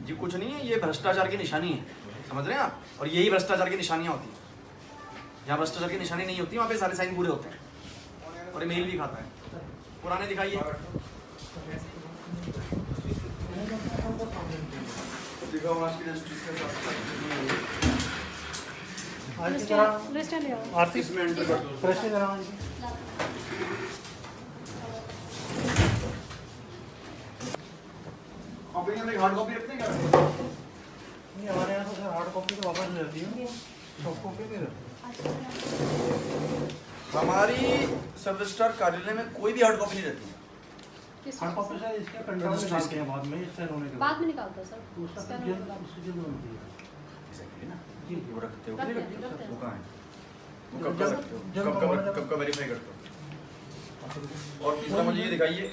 जी कुछ नहीं है, ये भ्रष्टाचार की निशानी है, समझ रहे हैं आप। और यही भ्रष्टाचार की निशानियां होती हैं। जहाँ भ्रष्टाचार की निशानी नहीं होती वहाँ पे सारे साइन पूरे होते हैं, और ये मेल भी खाता है। पुराने दिखाइए। दिखाओ आज की रजिस्ट्री के साथ। आर्थिक इसमें एंटर कर दो। प्रश्न कराओ। कॉपी में हार्ड कॉपी रखते हैं क्या? नहीं, हमारे यहाँ तो सर हार्ड कॉपी तो वापस ले जाती है, सॉफ्ट कॉपी भी रहती हमारी सब रजिस्ट्रार कार्यालय में कोई भी हार्ड कॉपी नहीं रहती है। है। हार्ड कॉपी सर इसके कंट्रोल में डालते हैं बाद में, स्कैन होने के बाद में निकालता है सर। तो उसका स्कैन जल्द होने के बाद। उससे जल्द बनती है। Exactly ना? जी। वो रखते हो, रखते हैं, रखते हैं। वो कहाँ है? वो जब- कब का रखते हो? जब- कब का वेरीफाई करते हो? और तीसरा मुझे ये दिखाइए,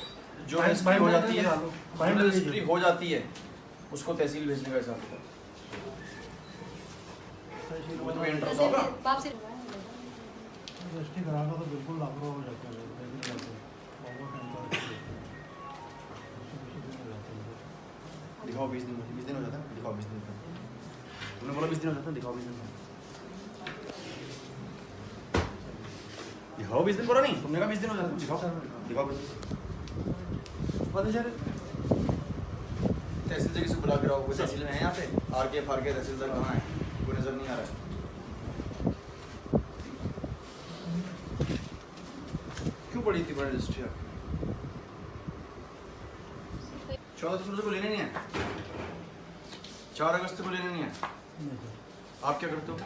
जो बाइंड- रजिस्ट्री हो बाइंड जाती है, डालो, जो बाइंड रजिस्ट्री लीजिए। हो जाती है उसको तहसील भेजने का हिसाब होता है। वो तो एंटर जैसे होगा। बाप से रजिस्ट्री कराना तो बिल्कुल लापरवाह हो जाता है, लेकिन जाते हैं बहुत टाइम तक दिखाओ 20 दिन हो जाता है। दिखाओ 20 दिन तुमने बोला 20 दिन हो जाता है। दिखाओ 20 दिन दिखाओ 20 दिन पूरा नहीं, तुमने कहा 20 दिन हो जाता है। दिखाओ दिखाओ 20 दिन। पता चले तहसील से किसी को बुला के रहो। कोई तहसील में है यहाँ पे? आर के तहसीलदार कहाँ है? कोई नजर नहीं आ रहा है। क्यों पड़ी थी बड़ी रजिस्ट्री आपकी? 14 फरवरी को लेने नहीं है, 4 अगस्त को लेने नहीं है। नहीं सर, आप क्या करते हो?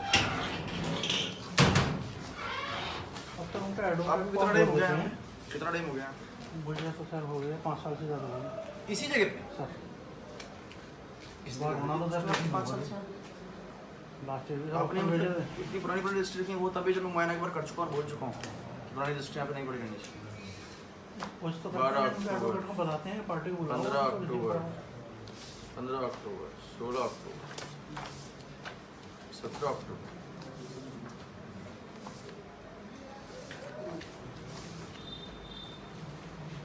अब तक उनका आपको एडवोकेट कितना टाइम हो गया है? कितना टाइम हो गया? मुझे तो सर हो गया 5 साल से ज़्यादा हो गया इसी जगह पे? सर। इस बार होना तो सर नहीं 5 साल होगा। से लास्ट ईयर आपने मतलब इतनी पुरानी रजिस्ट्री थी, वो तभी जो मुआयना एक बार कर चुका और बोल चुका हूँ पुरानी रजिस्ट्री यहाँ पे नहीं पड़ी करनी चाहिए। कुछ तो 12 एडवोकेट को बताते हैं, पार्टी को बुलाओ, 15 तो रिसीव अक्टूबर, कराओ। 15 अक्टूबर, 16 अक्टूबर, 17 अक्टूबर,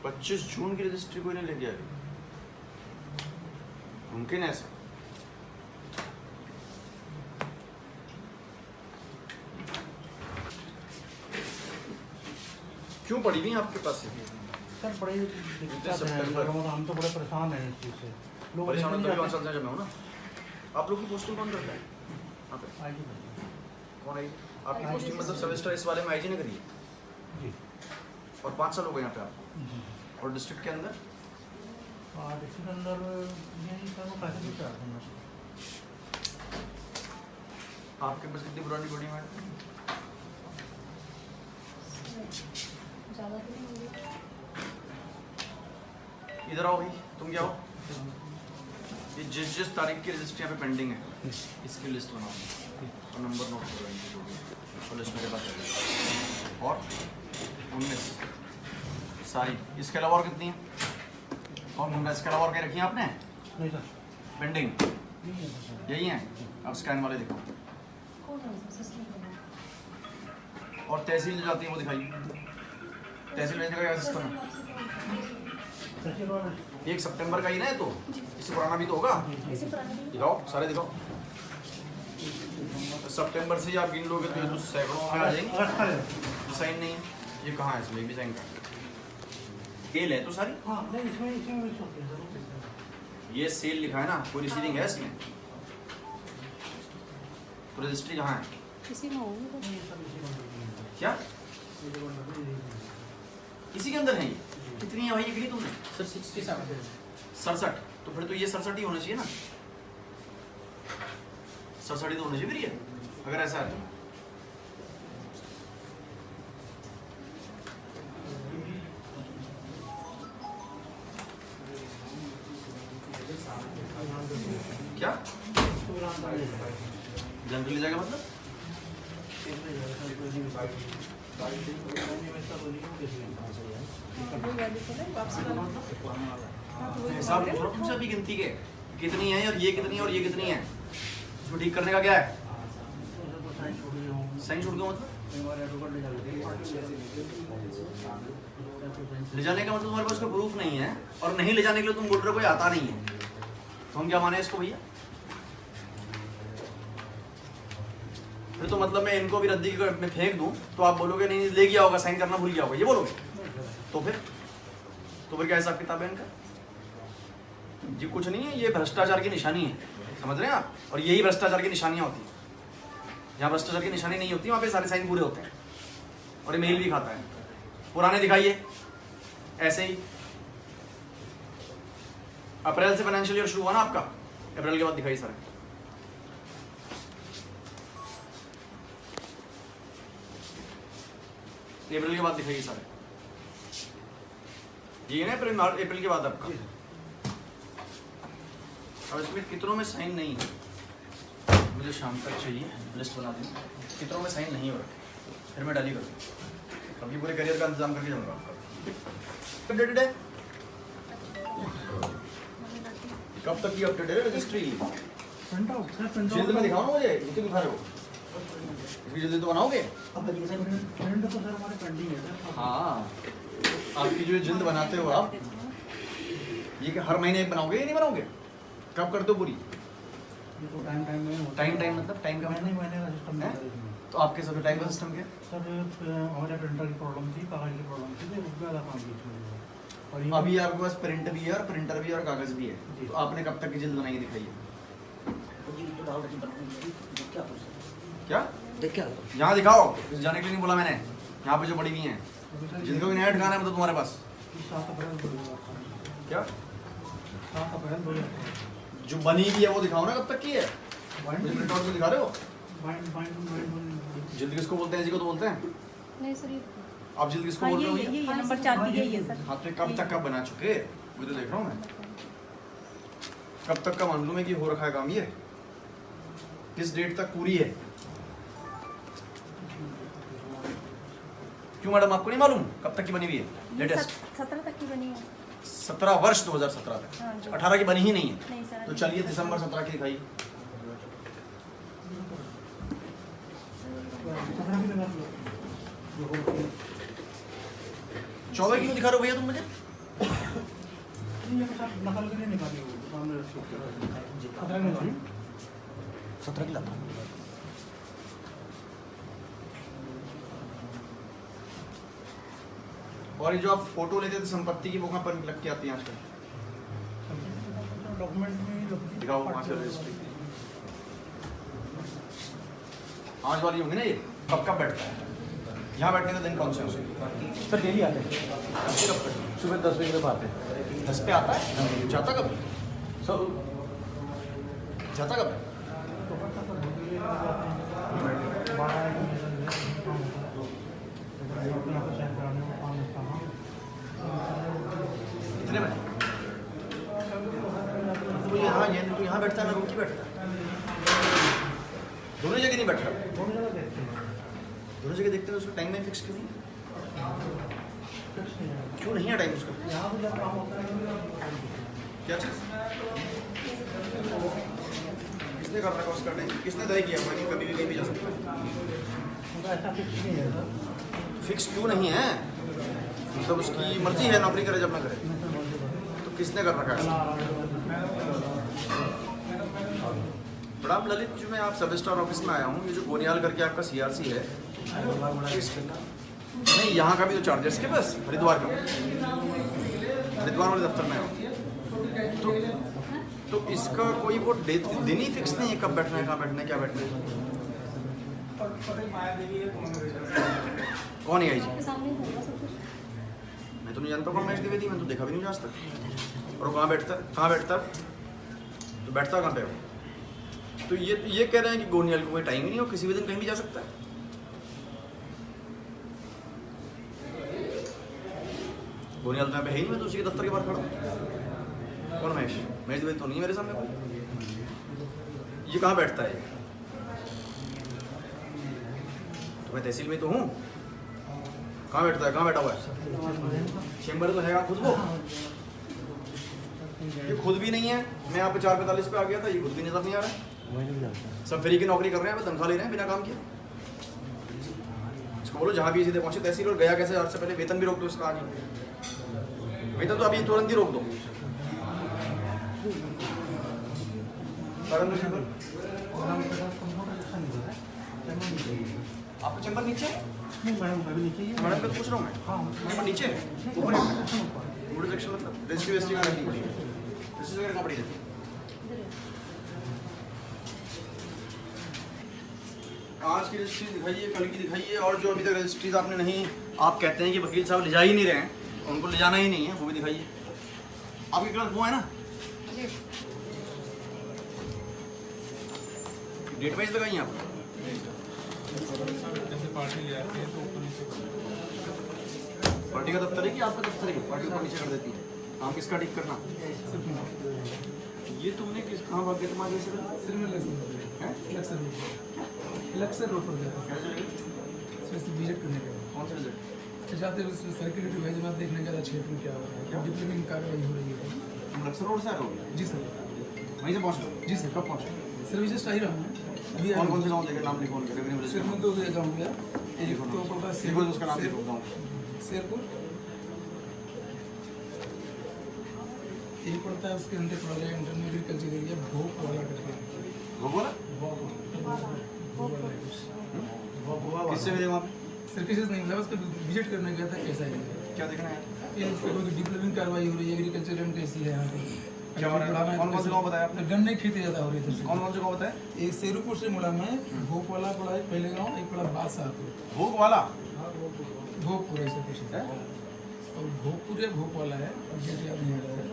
25 जून की रजिस्ट्री कोई नहीं ले गया अभी। मुमकिन है ऐसा? क्यों पड़ी हुई आपके पास ये? सर बड़ी दिक्कत है, सितंबर। मतलब हम तो बड़े परेशान हैं इस चीज़ से। लोग परेशान लेते होते नहीं हुए जाते। मैं हूँ ना। आप लोग की पोस्टिंग कौन करता है यहाँ पे? आईजी कौन है? आपकी IG पोस्टिंग मतलब सब रजिस्टर इस वाले में आईजी ने करी है, जी और 5 साल हो गए यहाँ पे आप। जी। और डिस्ट्रिक्ट के अंदर और इसके अंदर यही सर वो पैसे भी चाहते हैं। आपके पास कितनी पुरानी बॉडी मैडम? ज़्यादा तो नहीं होगी। इधर आओ भाई, तुम क्या हो? ये जिस तारीख की रजिस्ट्री यहाँ पे पेंडिंग है इसकी लिस्ट बनाओ और नंबर नोट करो इनकी जो भी है, और लिस्ट मेरे पास है। और 19 सारी, इसके अलावा और कितनी है? और मुंडा इसके अलावा और क्या रखी है आपने नहीं सर, पेंडिंग? नहीं है सर। यही है। अब स्कैन वाले दिखाओ। कौन सा सिस्टम करना? और तहसील जो जाती है वो दिखाइए। तहसील भेजने का क्या सिस्टम है? तहसील वाले 1 सितंबर का ही ना है, तो इससे पुराना भी तो होगा। इसी पुराने दिन दिखाओ, सारे दिखाओ। सितंबर से ही आप गिन लोगे तो ये तो सैकड़ों में आ जाएंगे। अगस्त का है। साइन नहीं है, ये कहाँ है? इसमें भी साइन का सेल है तो सारी। हाँ नहीं, इसमें मिक्स होते हैं सर। ये सेल लिखा है ना, कोई रिसीविंग है इसमें? तो रजिस्ट्री कहाँ है? इसी में होंगे तो। नहीं सर, इसी को नहीं है। क्या इसी को नहीं है। इसी के अंदर है ये? कितनी है भाई ये गिनी तुमने? सर 67 67। तो फिर तो ये 67 ही होना चाहिए ना। 67 ही तो होना चाहिए फिर ये, अगर ऐसा है तो। क्या जनरली जाएगा मतलब? हिसाब पूछ रहा हूँ तुमसे अभी गिनती के, कितनी है और ये कितनी है और ये कितनी है, इसको ठीक करने का क्या है? साइन छूट गया मतलब? ले जाने का मतलब तुम्हारे पास कोई प्रूफ नहीं है, और नहीं ले जाने के लिए तुम बोल रहे हो कोई आता नहीं है। तो हम क्या माने इसको भैया? फिर तो मतलब मैं इनको भी रद्दी में फेंक दूं तो आप बोलोगे नहीं ले गया होगा, साइन करना भूल गया होगा, ये बोलोगे? तो फिर क्या हिसाब किताब है इनका? जी कुछ नहीं है, ये भ्रष्टाचार की निशानी है, समझ रहे हैं आप? और यही भ्रष्टाचार की निशानियां होती हैं। जहाँ भ्रष्टाचार की निशानी नहीं होती वहाँ पे सारे साइन पूरे होते हैं और ये मेल भी खाता है। पुराने दिखाइए ऐसे ही। अप्रैल से फाइनेंशियल ईयर शुरू हुआ ना आपका, अप्रैल के बाद दिखाइए सारे। अप्रैल के बाद दिखाइए सारे, ये है ना अप्रैल के बाद आपका। अब इसमें कितनों में साइन नहीं है, मुझे शाम तक चाहिए, लिस्ट बना दी कितनों में साइन नहीं हो रहा, फिर मैं डाली करूँ। अभी पूरे करियर का इंतजाम करके जाऊँगा आपका। अपडेटेड है? कब तक की अपडेटेड है registry? Print out sir, print जल्दी में दिखाओ ना मुझे, इतनी दिखा रहे हो, इतनी जल्दी तो बनाओगे? प्रिंट तो सर हमारे पेंडिंग है सर। हाँ, आपकी जो जिल्द बनाते हो आप, ये कि हर महीने एक बनाओगे या नहीं बनाओगे? कब कर दो पूरी? ये तो टाइम में होता है। टाइम मतलब टाइम का महीने का सिस्टम है। तो आपके सब टाइम का सिस्टम क्या है? सर हमारे प्रिंटर की प्रॉब्लम थी, कागज की प्रॉब्लम थी, तो उसमें ज़्यादा काम बीच में हुआ। और ये अभी आपके पास प्रिंट भी है और प्रिंटर भी है और कागज भी है, जी। तो आपने कब तक की जिल्द बनाई दिखाई है? क्या यहाँ दिखाओ, इस जाने के लिए नहीं बोला मैंने, यहाँ पे जो बड़ी हुई हैं जिनको भी नया ठिकाना है मतलब तुम्हारे पास। 7 अप्रैल 2018 क्या 7 अप्रैल 2018 जो बनी भी है वो दिखाओ ना, कब तक की है? मुझे प्रिंट आउट दिखा रहे हो? जिल्द किसको बोलते हैं? जी को तो बोलते हैं। नहीं सर, ये आप जिल्द किसको हाँ, बोल रहे हो? ये भैया? नंबर 4 की यही है सर। हाँ तो कब तक का बना चुके, मुझे तो देख रहा हूँ मैं, कब तक का मालूम है कि हो रखा है काम, ये किस डेट तक पूरी है? क्यों मैडम, आपको नहीं मालूम कब तक की बनी हुई है? लेटेस्ट 17 तक की बनी है। 17 वर्ष 2017 तक, हाँ जी। 18 की बनी ही नहीं है। नहीं सर, तो चलिए दिसंबर 17 की दिखाई। 14 की क्यों दिखा रहे हो भैया तुम मुझे? नकल के लिए निकाली वो दुकान में रखी हुई है। 17 की लाता हूँ। और ये जो आप फोटो लेते थे संपत्ति की, वो कहाँ पर लग के आती है आजकल? डॉक्यूमेंट में ही लगती है। दिखाओ वहाँ से रजिस्ट्री। आज वाली होंगी ना ये, कब कब बैठता है? यहाँ बैठने का दिन कौन से उसके? सर डेली आते हैं, सुबह 10 बजे तक आते हैं। 10 पे आता है, जाता कब? सर जाता कब है? तो पता तो बहुत देर लग जाते हैं। 12 एक बजे तक काम होता है। अपना को चेक कराने में काम होता है। कितने बजे? तो यहाँ ये तो यहाँ बैठता है, मैं रूम की बैठता है, दोनों जगह नहीं बैठता। दोनों जगह देखते हैं। दोनों जगह देखते हैं, उसका टाइम में फिक्स क्यों नहीं? फिक्स नहीं है। क्यों नहीं है टाइम उसका? यहाँ पे जब काम होता है क्या चीज़? किसने कर रखा उसका टाइम? किसने तय किया हुआ कि कभी भी कहीं भी जा सकता है? तो ऐसा फिक्स नहीं है सर। फिक्स क्यों नहीं है? मतलब उसकी मर्जी है, नौकरी करे जब ना करे, तो किसने कर रखा है? प्रणाम ललित, जो मैं आप सब स्टार ऑफिस में आया हूँ, ये जो गोनियाल करके आपका सीआरसी है, नहीं यहाँ का भी तो चार्जेस के बस हरिद्वार का, हरिद्वार वाले दफ्तर में आया हूँ, तो इसका कोई वो दिन ही फिक्स नहीं है कब बैठना है, कहाँ बैठना है, क्या बैठना है? कौन है आई जी? आपके सामने ही होगा सब कुछ। मैं तो नहीं जानता कौन महेश द्विवेदी, मैं तो देखा भी नहीं आज तक। और वो कहाँ बैठता है? कहाँ बैठता है? तो बैठता कहाँ पे हो? तो ये कह रहे हैं कि गोनियाल को कोई टाइम ही नहीं हो, किसी भी दिन कहीं भी जा सकता है। गोनियाल तो यहाँ पे है ही, मैं तो उसी के दफ्तर के बाहर खड़ा हूँ। कौन महेश? महेश द्विवेदी तो नहीं है मेरे सामने कोई। ये कहाँ बैठता है? तो मैं तहसील में तो हूँ, कहाँ बैठता है? कहाँ बैठा हुआ है? चेम्बर तो है खुद वो, ये खुद भी नहीं है। मैं यहाँ पे 4:45 पे आ गया था, ये खुद भी नजर नहीं आ रहा है। सब फ्री की नौकरी कर रहे हैं, तनख्वाह ले रहे हैं बिना काम किए। इसको बोलो जहाँ भी सीधे पहुंचे तहसील, और गया कैसे आज से पहले वेतन भी रोक दो इसका, आज ही वेतन तो अभी तुरंत ही रोक दो। मैडम का चैम्बर, मैडम के पास कंप्यूटर अच्छा नहीं होता है, चैम्बर नहीं चाहिए। आपका चैम्बर नीचे है? नहीं मैडम अभी नहीं चाहिए। मैडम का पूछ रहा हूँ मैं, हाँ चैम्बर नीचे है, ऊपर है? ऊपर सेक्शन मतलब रजिस्ट्री वेस्ट्री कहाँ रखनी पड़ेगी, रजिस्ट्री वगैरह कहाँ पड़ी रहती है? इधर है। आज की रजिस्ट्री दिखाइए, कल की दिखाइए, और जो अभी तक रजिस्ट्रीज आपने नहीं, आप कहते हैं कि वकील साहब ले जा ही नहीं रहे हैं, उनको ले जाना ही नहीं है, वो भी दिखाइए। आपके क्लास वो है ना, जी। डेट वाइज लगाइए आप। जैसे पार्टी ले आती है तो ऊपर नीचे पार्टी का दफ्तर है कि आपका दफ्तर है? पार्टी ऊपर नीचे कर देती है। काम किसका ठीक करना? ये तुमने किस कहाँ भाग गया तुम्हारे से? इलेक्शन रोड पर गया कैसे लगी? विजिट करने गया। कौन सा रिजल्ट? जाते सर्कुलर डिवाइस में देखने गया था क्षेत्र में क्या हो रहा है, क्या डिप्लोमेंट कार्रवाई हो रही है। तुम लक्सर रोड से आ रहे हो? जी सर। वहीं से पहुँच रहे हो? जी सर। कब पहुँचे? सर मैं जस्ट आ ही रहा हूँ अभी। कौन कौन से गाँव देखे, नाम लिखो उनके, रेवेन्यू सर मैं विलेज तो गाँव गया, एक तो पड़ता है लिखो, उसका नाम लिखो गाँव। शेरपुर, एक पड़ता है उसके अंदर पड़ा गया इंटरनेट एग्रीकल्चर एरिया भोग वाला करके। वो बोला किससे मिले वहाँ पे? सर किसी से नहीं मिला, उसको विजिट करने गया था कैसा है क्या देखना है? ये कोई डिप्लोमेंट कार्रवाई हो रही है, एग्रीकल्चर एंड कैसी है यहाँ पे। क्या हो रहा है? कौन कौन से गाँव बताया आपने? गन्ने की खेती ज़्यादा हो रही है सर। कौन कौन से गाँव बताया? एक शेरूपुर से मुड़ा में भोग वाला पड़ा है पहले गाँव, एक पड़ा बादशाहपुर। भोग वाला भोगपुर है सर कुछ है? और भोगपुर या भोग वाला है, मुझे याद नहीं आ रहा है।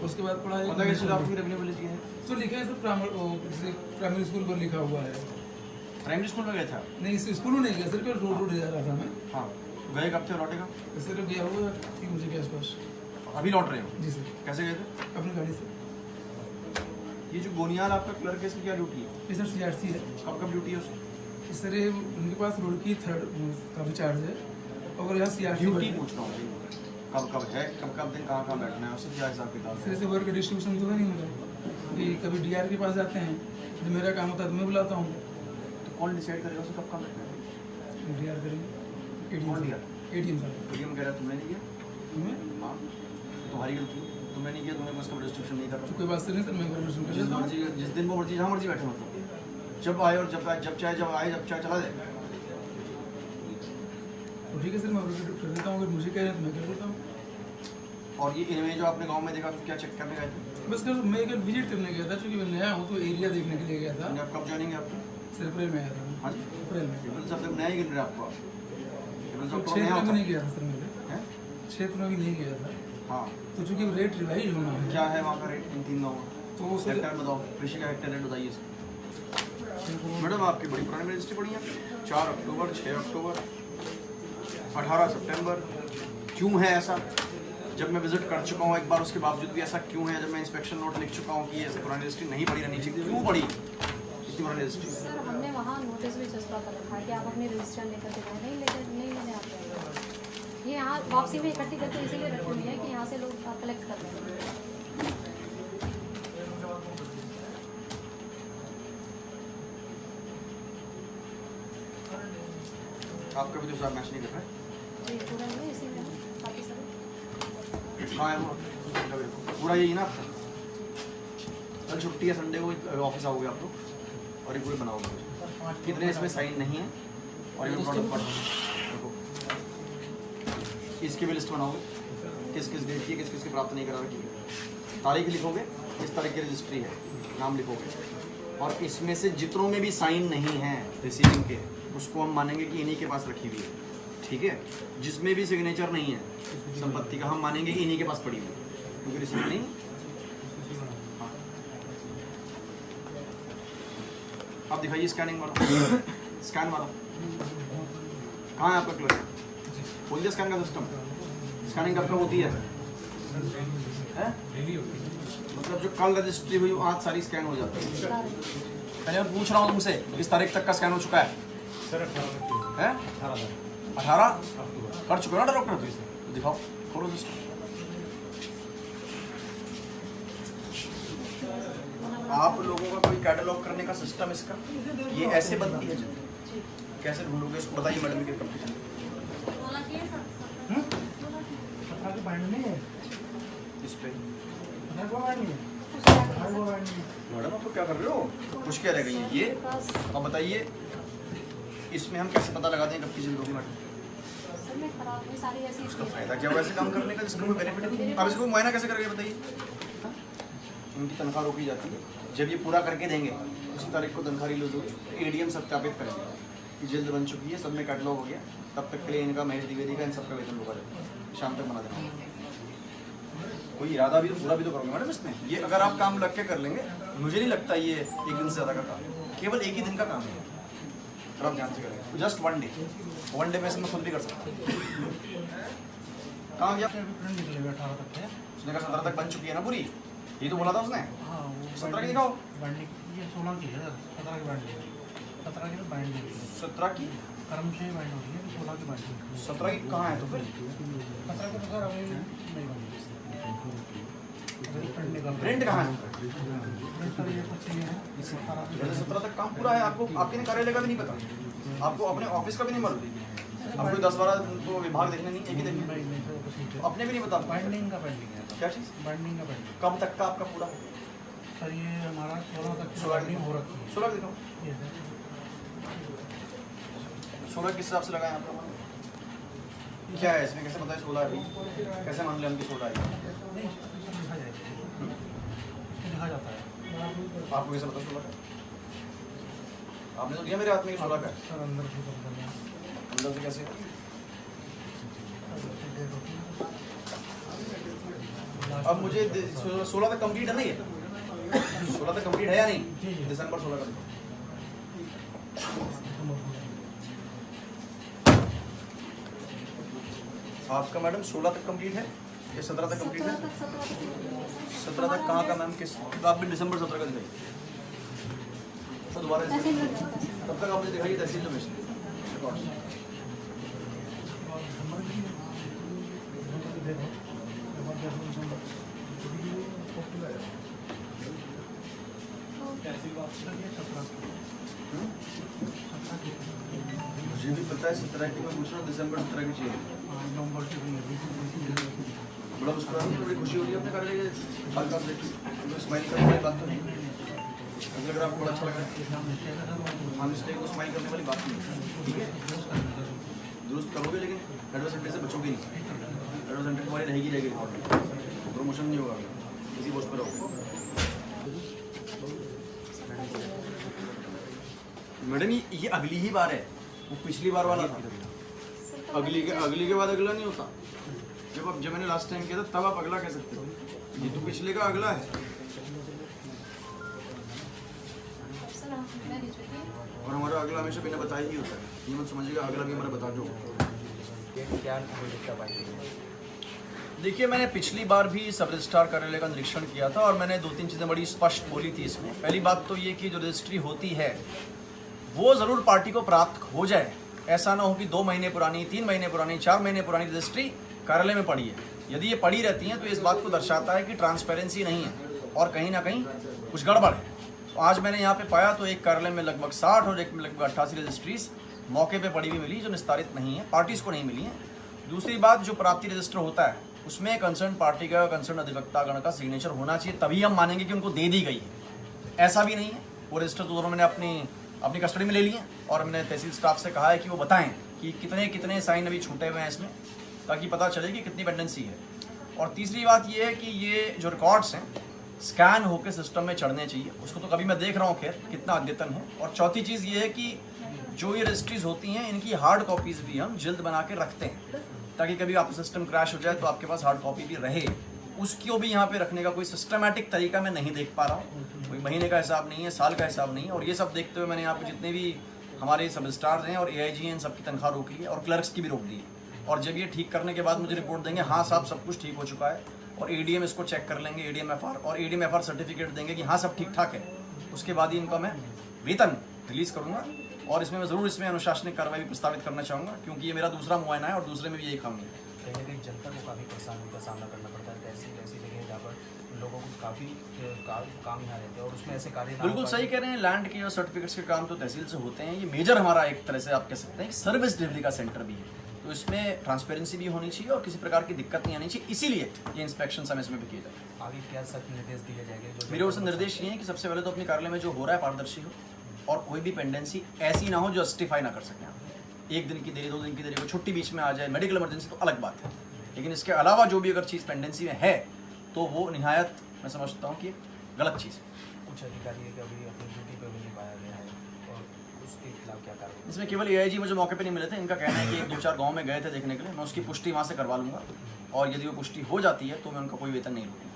उसके बाद पड़ा पता है कैसे आपकी रेवेन्यू विलेज की है? तो लिखा है सर प्राइमरी स्कूल पर लिखा हुआ है। प्राइमरी स्कूल में गया था? नहीं इस स्कूल में नहीं गया सर, रोड रोड जा रहा था मैं। हाँ, गए कब थे और लौटेगा? सर गया हुआ 3 बजे के आसपास। अभी लौट रहे हो? जी सर। कैसे गए थे? अपनी गाड़ी से। ये जो गोनियाल आपका क्लर्क है, इसकी क्या ड्यूटी है? ये सर CRC है। कब कब ड्यूटी है उसकी? इस तरह उनके पास रोड की 3rd का भी चार्ज है और यहाँ CRC ड्यूटी पूछ रहा हूँ, कब कब है, कब कब दिन कहाँ कहाँ बैठना है, उससे क्या हिसाब किताब फिर है? से वर्क डिस्ट्रीब्यूशन तो नहीं होता कि कभी DR के पास जाते हैं, जब मेरा काम होता है तो मैं बुलाता हूँ, तो कौन डिसाइड करेगा उसे कब कहाँ बैठना है? DR करेंगे। कौन दिया? ADM साहब। ADM कह रहा है तुमने नहीं किया? मैं हाँ, तुम्हारी गलती है, तुमने नहीं किया, तुम्हें उसका डिस्ट्रीब्यूशन नहीं तो करना। कोई बात से नहीं सर, मैं वर्क कर जिस लेता हूँ। मर्जी, जिस दिन वो मर्जी, जहाँ मर्जी बैठे, मतलब जब आए और जब आए, जब चाहे चला जाए। तो ठीक है सर, मैं वर्क कर देता हूँ, अगर मुझे कह रहे हैं तो मैं कर देता हूँ। और ये इनमें जो आपने गांव में देखा, क्या चेक करने गए थे? बस सर मैं एक विजिट करने गया था, क्योंकि मैं नया हूँ तो एरिया देखने के लिए गया था। आप कब ज्वाइनिंग है आपकी? सर अप्रैल में आया था मैं। हाँ जी, अप्रैल में। केवल सब नया ही गिन रहे आपको। केवल तो सब तो क्षेत्र नया में होता नहीं गया था सर, मेरे है? क्षेत्र में भी नहीं गया था, हाँ, तो चूँकि रेट रिवाइज होना है क्या है वहाँ का रेट इन 3 गाँव? तो वो सर हेक्टेयर बताओ, कृषि का हेक्टेयर रेट बताइए। मैडम आपकी बड़ी पुरानी रजिस्ट्री पड़ी है, 4 अक्टूबर, 6 अक्टूबर, 18 सितंबर। क्यों है ऐसा? जब मैं विजिट कर चुका हूँ एक बार, उसके बावजूद भी ऐसा क्यों है? जब मैं इंस्पेक्शन नोट लिख चुका हूँ कि ये ऐसे पुरानी रजिस्ट्री नहीं पड़ी रहनी चाहिए, क्यों पड़ी इतनी पुरानी रजिस्ट्री? सर हमने वहाँ नोटिस भी चस्पा कर रखा है कि आप अपनी रजिस्टर लेकर के जाए, नहीं लेने आते हैं। ये यहाँ वापसी में इकट्ठी करके इसीलिए रखी हुई है कि यहाँ से लोग कलेक्ट कर रहे हैं। आपका भी तो साहब मैच नहीं कर रहा है? जी पूरा नहीं, इसीलिए बाकी सब कहाँ है वो? पूरा यही ना आपका? कल छुट्टी है, संडे को ऑफिस आओगे आप लोग और ये पूरे बनाओगे। कितने इसमें साइन नहीं है और ये प्रोडक्ट पढ़ो, इसकी भी लिस्ट बनाओगे, किस किस डेट की, किस किस की प्राप्त नहीं करा रखी है, तारीख लिखोगे, किस तारीख की रजिस्ट्री है, नाम लिखोगे, और इसमें से जितनों में भी साइन नहीं है रिसीविंग के, उसको हम मानेंगे कि इन्हीं के पास रखी हुई है, ठीक है? जिसमें भी सिग्नेचर नहीं है संपत्ति का, हम मानेंगे कि इन्हीं के पास पड़ी हुई है, क्योंकि रिसीविंग नहीं। हाँ, आप दिखाइए स्कैनिंग वाला, स्कैन वाला कहाँ है आपका क्लर्क? खोल दिया स्कैन का सिस्टम? स्कैनिंग कब कब होती है? मतलब जो कल रजिस्ट्री हुई आज सारी स्कैन हो जाती है। पहले मैं पूछ रहा हूँ तुमसे, किस तारीख तक का स्कैन हो चुका है? सर 18 कर चुके हो ना डॉक्टर? तो दिखाओ, खोलो रजिस्टर। आप लोगों का कोई कैटलॉग करने का सिस्टम इसका, ये ऐसे बनती है जब कैसे ढूंढोगे इसको? बताइए मैडम के कंपटीशन नहीं है इस पे नहीं है कुछ क्या कर वो सकते बैंड मैडम आप तो क्या कर रहे हो? कुछ क्या रह गई है ये? बस अब बताइए इसमें हम कैसे पता लगाते हैं कब किसी लोग मैडम? सर में खराब है सारी ऐसी उसका फायदा क्या हुआ ऐसे काम करने का जिसका कोई बेनिफिट नहीं? अब इसको मुआयना कैसे करेंगे बताइए? हाँ? इनकी तनख्वाह रोकी जाती है, जब ये पूरा करके देंगे उसी तारीख को तनख्वाह रिलीज होगी, एडीएम सत्यापित करेंगे कि जल्द बन चुकी है, सब में कैटलॉग हो गया, तब तक के लिए इनका महेश द्विवेदी का इन सबका वेतन रोका जाएगा, शाम तक बना देना। कोई इरादा भी तो पूरा भी तो करोगे मैडम इसमें। ये अगर आप काम लग के कर लेंगे, मुझे नहीं लगता ये एक दिन से ज़्यादा का काम है, केवल एक ही दिन का काम है, अगर आप ध्यान से करेंगे जस्ट वन डे में से मैं खुद भी कर सकता हूँ। कहाँ गया? प्रिंट निकलेगा 18 तक है। उसने कहा 17 तक बन चुकी है ना पूरी, ये तो बोला था उसने। हाँ वो 17 की दिखाओ। बैंडिंग ये 16 की है, 17 की बैंडिंग, 17 की तो बैंडिंग 17 की? कर्म से बैंड हो रही है, 16 की बैंडिंग। 17 की कहाँ है तो फिर? 17 की तो सर अभी नहीं बनी। प्रिंट कहाँ है? प्रिंट सर ये कुछ ये है, 17 की जैसे 17 तक काम पूरा है, आपको आपके कार्यालय का भी नहीं पता, आपको अपने ऑफिस का भी नहीं मालूम, आपको 10-12 तो विभाग देखने नहीं, एक ही देखने, नहीं सर कुछ नहीं तो अपने भी नहीं पता। बैंडिंग का पेंडिंग है। क्या चीज़? बैंडिंग का पेंडिंग कब तक का आपका पूरा? सर ये हमारा 16 तक की 16 बैंडिंग हो रखी है। 16 दिखाओ। ये सर 16 किस हिसाब से लगाए आपका? क्या है इसमें, कैसे पता है 16 है अभी? कैसे मान लें हम कि 16 है? नहीं लिखा जाएगा, लिखा जाता है आपको कैसे पता 16 का? आपने तो दिया मेरे हाथ में कि 16 का है। सर अंदर से कर देना। अंदर से कैसे? अब मुझे 16 तक कंप्लीट है ना ये? 16 तक कंप्लीट है या नहीं? दिसंबर 16 का दिखाओ। आपका मैडम 16 तक कंप्लीट है या 17 तक कंप्लीट है? 17 तक कहाँ का मैम, किस? तो आप भी दिसंबर 17 का दिखाइए तो दोबारा तब तक आप मुझे दिखाइए तहसील में मुझे भी पता है 17 की, मैं पूछ रहा हूँ दिसंबर 17 की चाहिए। बड़ा मुस्कुरा, बड़ी खुशी हो रही है अपने कार्यालय के हाल देख के, स्माइल करने वाली बात तो नहीं, अगर आपको बड़ा अच्छा लग रहा है हम मिस्टेक को स्माइल करने वाली बात नहीं, ठीक है दुरुस्त करोगे, लेकिन एडवर्स सेंटर से बचोगे नहीं, एडवर्स सेंटर तुम्हारी रहेगी रिकॉर्ड में, प्रमोशन नहीं होगा, इसी पोस्ट पर रहोगे। मैडम ये अगली ही बार है, वो पिछली बार वाला था, अगली के बाद अगला नहीं होता। जब मैंने लास्ट टाइम किया था तब आप अगला कह सकते हो, ये तो पिछले का अगला है। और हमारा अगला हमेशा बिना बताए ही होता है, ये मत समझिएगा अगला भी हमारा बता दो। क्या दिक्कत आई? देखिए मैंने पिछली बार भी सब रजिस्ट्रार कार्यालय का निरीक्षण किया था और मैंने 2-3 चीज़ें बड़ी स्पष्ट बोली थी इसमें। पहली बात तो ये कि जो रजिस्ट्री होती है वो ज़रूर पार्टी को प्राप्त हो जाए, ऐसा ना हो कि 2 महीने पुरानी, 3 महीने पुरानी, 4 महीने पुरानी रजिस्ट्री कार्यालय में पड़ी है। यदि ये पड़ी रहती हैं तो इस बात को दर्शाता है कि ट्रांसपेरेंसी नहीं है और कहीं ना कहीं कुछ गड़बड़ है। तो आज मैंने यहाँ पे पाया तो एक कार्यालय में लगभग 60 और एक में लगभग 88 रजिस्ट्रीज मौके पे पड़ी हुई मिली जो निस्तारित नहीं है, पार्टीज़ को नहीं मिली हैं। दूसरी बात, जो प्राप्ति रजिस्टर होता है उसमें कंसर्न पार्टी का, कंसर्न अधिवक्तागण का सिग्नेचर होना चाहिए, तभी हम मानेंगे कि उनको दे दी गई है। ऐसा भी नहीं है, वो रजिस्टर तो दोनों मैंने अपनी कस्टडी में ले लिए और मैंने तहसील स्टाफ से कहा है कि वो बताएं कि कितने कितने साइन अभी छूटे हुए हैं इसमें, ताकि पता चले कि कितनी पेंडेंसी है। और तीसरी बात ये है कि ये जो रिकॉर्ड्स हैं स्कैन होकर सिस्टम में चढ़ने चाहिए, उसको तो कभी मैं देख रहा हूँ खैर कितना अद्यतन है। और चौथी चीज़ ये है कि जो ये रजिस्ट्रीज होती हैं इनकी हार्ड कॉपीज़ भी हम जल्द बना के रखते हैं, ताकि कभी आपका सिस्टम क्रैश हो जाए तो आपके पास हार्ड कॉपी भी रहे। उसको भी यहाँ पे रखने का कोई सिस्टमैटिक तरीका मैं नहीं देख पा रहा हूँ, कोई महीने का हिसाब नहीं है, साल का हिसाब नहीं है। और ये सब देखते हुए मैंने यहाँ पे जितने भी हमारे सब स्टार्स हैं और AIG हैं, इन सबकी तनख्वाह रोक ली है और क्लर्क्स की भी रोक दी है। और जब ये ठीक करने के बाद मुझे रिपोर्ट देंगे हाँ साहब सब कुछ ठीक हो चुका है, और ADM इसको चेक कर लेंगे, ADM-FR, और ADM-FR सर्टिफिकेट देंगे कि हाँ सब ठीक ठाक है, उसके बाद ही इनका मैं वेतन रिलीज़ करूँगा। और इसमें मैं ज़रूर इसमें अनुशासनिक कार्रवाई भी प्रस्तावित करना चाहूँगा, क्योंकि ये मेरा दूसरा मुआयना है और दूसरे में भी यही खामी है। कहीं ना कहीं जनता को काफ़ी परेशानी का सामना करना पड़ता है, तहसील ऐसी जगह है जहाँ पर लोगों को काफ़ी काम यहाँ रहते हैं और उसमें ऐसे कार्य बिल्कुल सही कह रहे हैं। लैंड के और सर्टिफिकेट्स के काम तो तहसील से होते हैं। ये मेजर हमारा एक तरह से आप कह सकते हैं कि सर्विस डिलीवरी का सेंटर भी है। तो इसमें ट्रांसपेरेंसी भी होनी चाहिए और किसी प्रकार की दिक्कत नहीं आनी चाहिए, इसीलिए ये इंस्पेक्शन समय समय पर किए जाए। आगे क्या सख्त निर्देश दिए जाएंगे? जो मेरे ओर से निर्देश ये है कि सबसे पहले तो अपने कार्यालय में जो हो रहा है पारदर्शी हो और कोई भी पेंडेंसी ऐसी ना हो जो जस्टिफाई ना कर सकें आप। 1 दिन की देरी, 2 दिन की देरी, कोई छुट्टी बीच में आ जाए, मेडिकल इमरजेंसी तो अलग बात है, लेकिन इसके अलावा जो भी अगर चीज़ पेंडेंसी में है तो वो निहायत मैं समझता हूँ कि गलत चीज़ है। कुछ अधिकारी है कि अभी अपनी ड्यूटी पे भी नहीं पाया गया है और उसके खिलाफ क्या कार्रवाई? इसमें केवल AIG मुझे मौके पे नहीं मिले थे, इनका कहना है कि 2-4 गांव में गए थे देखने के लिए, मैं उसकी पुष्टि वहाँ से करवा लूँगा और यदि वो पुष्टि हो जाती है तो मैं उनका कोई वेतन नहीं रोकूँगा।